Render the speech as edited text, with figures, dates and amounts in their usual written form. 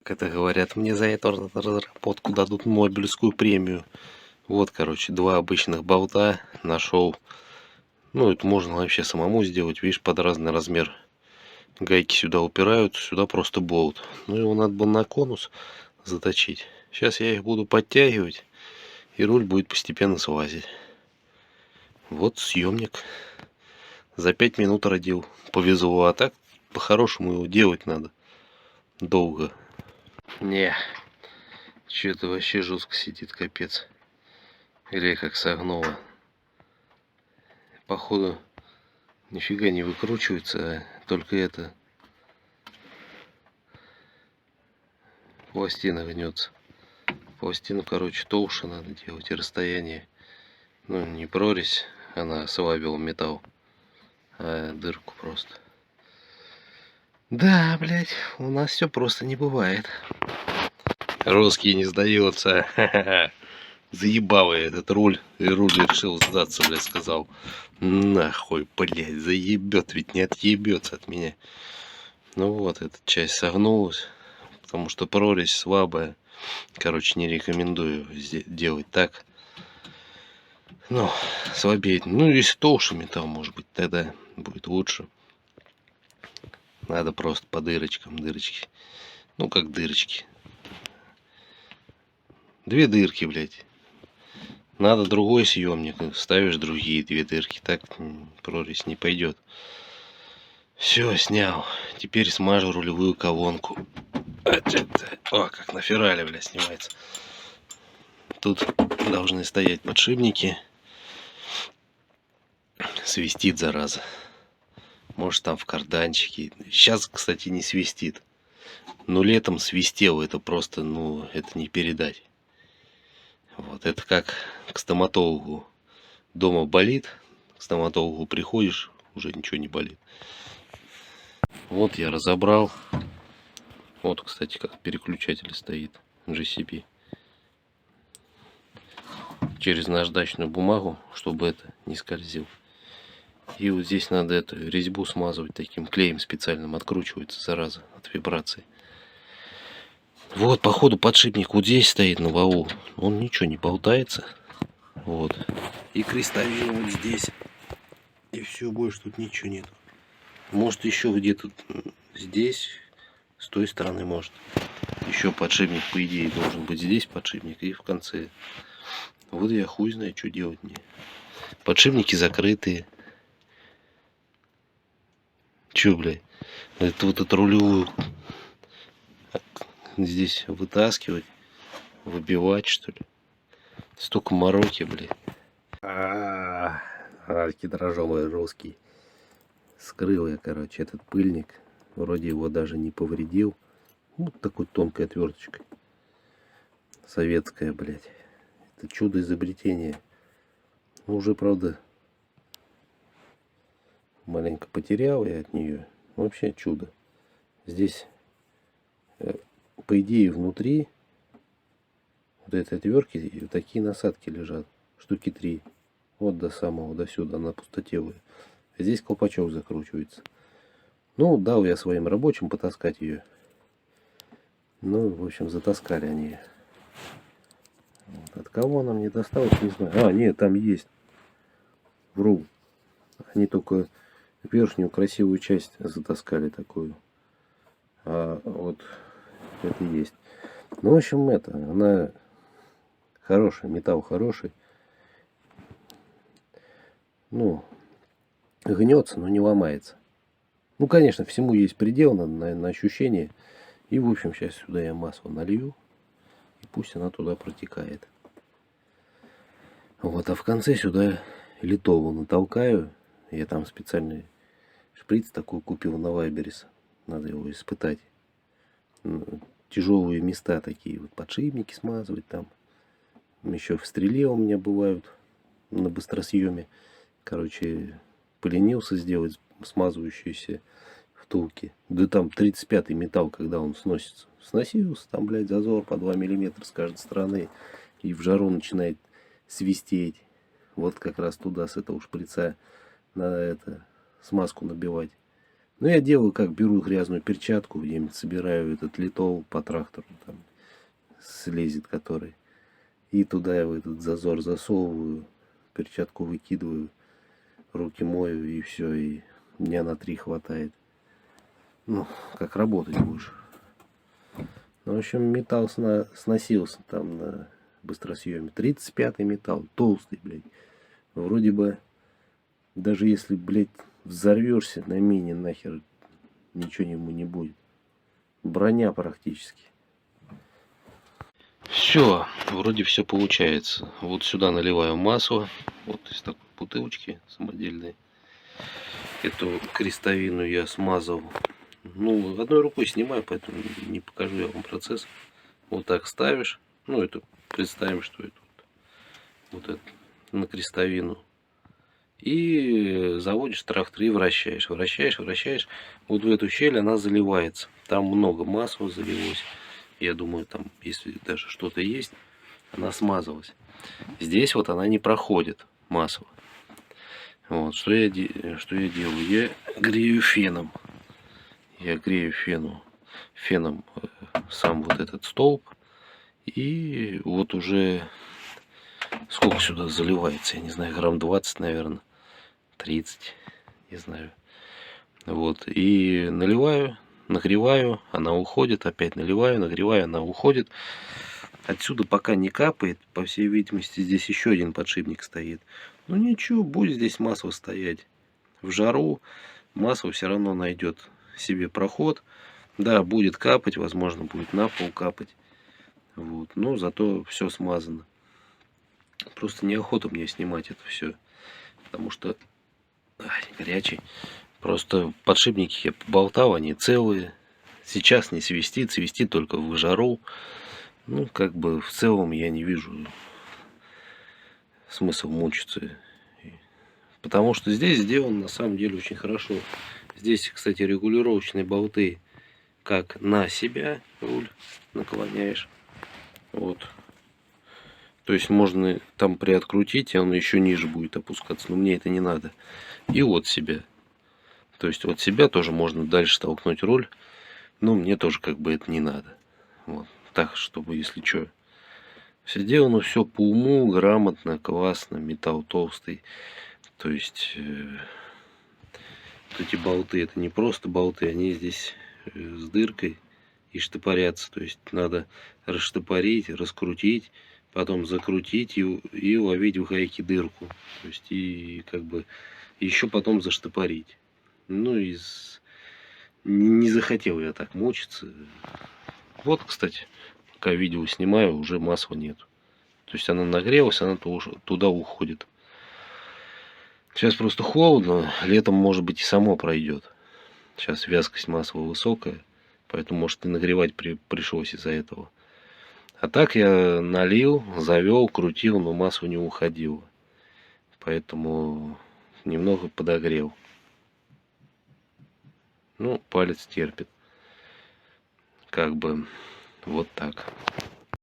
как это говорят, мне за эту разработку дадут Нобелевскую премию. Вот, короче, два обычных болта нашел. Ну, это можно вообще самому сделать, видишь, под разный размер. Гайки сюда упирают, сюда просто болт. Ну, его надо было на конус заточить. Сейчас я их буду подтягивать, и руль будет постепенно слазить. Вот съемник. За 5 минут родил. Повезло, а так по-хорошему его делать надо. Долго. Не, что-то вообще жестко сидит, капец. Или как согнуло. Походу, нифига не выкручивается, а только это пластина гнется. Пластину, короче, толще надо делать, и расстояние. Ну, не прорезь, она ослабила металл, а дырку просто. Да, блядь, у нас все просто не бывает. Русский не сдается. Заебал я этот руль. И руль решил сдаться, блядь, сказал. Нахуй, блядь, заебет, ведь не отъебется от меня. Ну вот, эта часть согнулась. Потому что прорезь слабая. Короче, не рекомендую делать так. Ну, слабее. Ну, если толще металл, может быть, тогда будет лучше. Надо просто по дырочкам, дырочки. Ну, как дырочки. Две дырки, блядь. Надо другой съемник. Ставишь другие две дырки. Так прорезь не пойдет. Все, снял. Теперь смажу рулевую колонку. О, как на Феррари, блядь, снимается. Тут должны стоять подшипники. Свистит, зараза. Может, там в карданчике. Сейчас, кстати, не свистит. Но летом свистело. Это просто, ну, это не передать. Вот, это как к стоматологу. Дома болит, к стоматологу приходишь, уже ничего не болит. Вот я разобрал. Вот, кстати, как переключатель стоит. GCP. Через наждачную бумагу, чтобы это не скользил. И вот здесь надо эту резьбу смазывать таким клеем специальным. Откручивается, зараза, от вибрации. Вот, походу, подшипник вот здесь стоит на валу. Он ничего не болтается. Вот. И крестовина вот здесь. И все, больше тут ничего нет. Может, еще где-то здесь, с той стороны, может. Еще подшипник, по идее, должен быть здесь подшипник и в конце. Вот я хуй знаю, что делать мне. Подшипники закрытые. Че, блядь? Это вот эту рулевую здесь вытаскивать, выбивать, что ли? Столько мороки, блядь. Дрожжовый русский. Скрыл я, короче, этот пыльник. Вроде его даже не повредил. Вот такой тонкой отверточкой. Советская, блядь. Это чудо изобретения. Ну, уже, правда, маленько потерял я от нее. Вообще чудо. Здесь, по идее, внутри вот этой отвертки такие насадки лежат. Штуки 3. Вот до самого, до сюда, на пустоте. Здесь колпачок закручивается. Ну, дал я своим рабочим потаскать ее. Ну, в общем, затаскали они. Вот. От кого нам не досталось, не знаю. А, нет, там есть. Вру. Они только верхнюю красивую часть затаскали такую. А вот это есть. Ну, в общем, это, она хорошая, металл хороший. Ну, гнется, но не ломается. Ну, конечно, всему есть предел на ощущение. И, в общем, сейчас сюда я масло налью. И пусть она туда протекает. Вот, а в конце сюда литого натолкаю. Я там специальный шприц такой купил на Вайберис. Надо его испытать. Тяжелые места такие. Вот подшипники смазывать там. Еще в стреле у меня бывают на быстросъеме. Короче, поленился сделать смазывающиеся втулки. Да там 35-й металл, когда он сносится. Сносился, там, блядь, зазор по 2 миллиметра с каждой стороны. И в жару начинает свистеть. Вот как раз туда с этого шприца надо это смазку набивать. Ну, я делаю как, беру грязную перчатку, где-нибудь собираю этот литол по трактору, там слезет который. И туда я в этот зазор засовываю, перчатку выкидываю, руки мою и все, и дня на 3 хватает. Ну, как работать будешь. Ну, в общем, металл сносился там на быстросъеме. 35-й металл, толстый, блядь. Вроде бы, даже если, блядь, взорвешься на мине, нахер ничего ему не будет. Броня практически. Все, вроде все получается. Вот сюда наливаю масло. Вот из такой бутылочки самодельной. Эту крестовину я смазал. Ну, одной рукой снимаю, поэтому не покажу я вам процесс. Вот так ставишь. Ну, это представим, что это вот это на крестовину. И заводишь трактор и вращаешь. Вращаешь, вращаешь. Вот в эту щель она заливается. Там много масла залилось. Я думаю, там, если даже что-то есть, она смазалась. Здесь вот она не проходит, масло. Вот, что я делаю? Я грею феном. Я грею феном сам вот этот столб. И вот уже сколько сюда заливается, я не знаю, грамм 20, наверное, 30, не знаю. Вот, и наливаю, нагреваю, она уходит, опять наливаю, нагреваю, она уходит. Отсюда пока не капает, по всей видимости, здесь еще один подшипник стоит. Ну ничего, будет здесь масло стоять. В жару масло все равно найдет себе проход. Да, будет капать, возможно, будет на пол капать. Вот, но зато все смазано. Просто неохота мне снимать это все, потому что горячий. Просто подшипники я поболтал, они целые. Сейчас не свистит, свистит только в жару. Ну, как бы в целом я не вижу смысла мучиться. Потому что здесь сделано на самом деле очень хорошо. Здесь, кстати, регулировочные болты как на себя руль наклоняешь. Вот. То есть можно там приоткрутить, и он еще ниже будет опускаться. Но мне это не надо. И от себя. То есть от себя тоже можно дальше толкнуть руль. Но мне тоже как бы это не надо. Вот. Так, чтобы если что. Все сделано все по уму, грамотно, классно. Металл толстый. То есть вот эти болты, это не просто болты, они здесь с дыркой и штопорятся. То есть надо расштопорить, раскрутить, потом закрутить и ловить в гайке дырку. То есть и как бы еще потом заштопорить. Ну и не захотел я так мучиться. Вот, кстати, пока видео снимаю, уже масла нет. То есть она нагрелась, она туда уходит. Сейчас просто холодно, летом может быть и само пройдет. Сейчас вязкость масла высокая, поэтому может и нагревать пришлось из-за этого. А так я налил, завел, крутил, но масло не уходило. Поэтому немного подогрел. Ну, палец терпит. Как бы вот так.